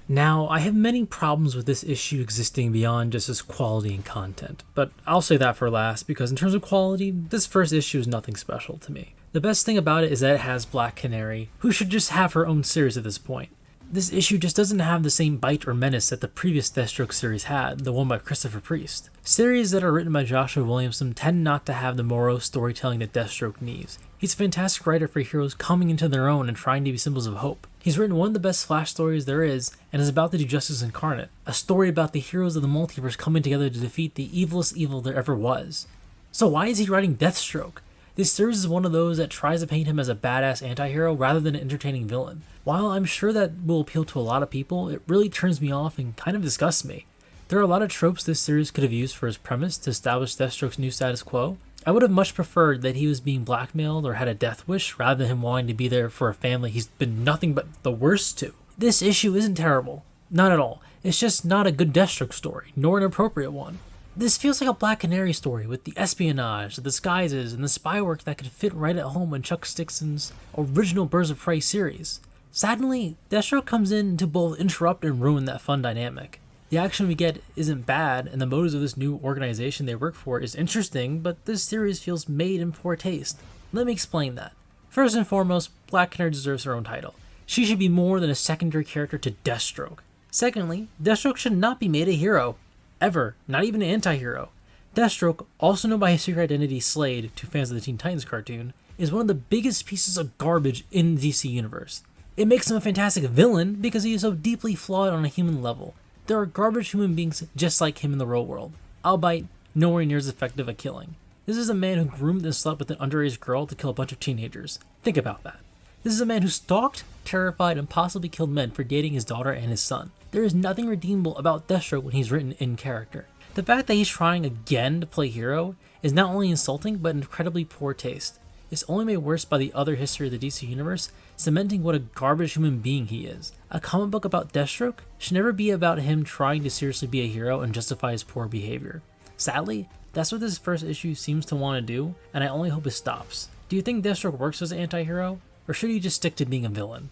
Now, I have many problems with this issue existing beyond just its quality and content, but I'll say that for last because in terms of quality, this first issue is nothing special to me. The best thing about it is that it has Black Canary, who should just have her own series at this point. This issue just doesn't have the same bite or menace that the previous Deathstroke series had, the one by Christopher Priest. Series that are written by Joshua Williamson tend not to have the morose storytelling that Deathstroke needs. He's a fantastic writer for heroes coming into their own and trying to be symbols of hope. He's written one of the best Flash stories there is, and is about to do Justice Incarnate, a story about the heroes of the multiverse coming together to defeat the evilest evil there ever was. So why is he writing Deathstroke? This series is one of those that tries to paint him as a badass anti-hero rather than an entertaining villain. While I'm sure that will appeal to a lot of people, it really turns me off and kind of disgusts me. There are a lot of tropes this series could have used for his premise to establish Deathstroke's new status quo. I would have much preferred that he was being blackmailed or had a death wish rather than him wanting to be there for a family he's been nothing but the worst to. This issue isn't terrible. Not at all. It's just not a good Deathstroke story, nor an appropriate one. This feels like a Black Canary story with the espionage, the disguises, and the spy work that could fit right at home in Chuck Dixon's original Birds of Prey series. Sadly, Deathstroke comes in to both interrupt and ruin that fun dynamic. The action we get isn't bad, and the motives of this new organization they work for is interesting, but this series feels made in poor taste. Let me explain that. First and foremost, Black Canary deserves her own title. She should be more than a secondary character to Deathstroke. Secondly, Deathstroke should not be made a hero. Ever, not even an anti-hero. Deathstroke, also known by his secret identity Slade to fans of the Teen Titans cartoon, is one of the biggest pieces of garbage in the DC universe. It makes him a fantastic villain because he is so deeply flawed on a human level. There are garbage human beings just like him in the real world, albeit nowhere near as effective at killing. This is a man who groomed and slept with an underage girl to kill a bunch of teenagers. Think about that. This is a man who stalked, terrified, and possibly killed men for dating his daughter and his son. There is nothing redeemable about Deathstroke when he's written in character. The fact that he's trying again to play hero is not only insulting, but incredibly poor taste. It's only made worse by the other history of the DC Universe, cementing what a garbage human being he is. A comic book about Deathstroke should never be about him trying to seriously be a hero and justify his poor behavior. Sadly, that's what this first issue seems to want to do, and I only hope it stops. Do you think Deathstroke works as an anti-hero, or should he just stick to being a villain?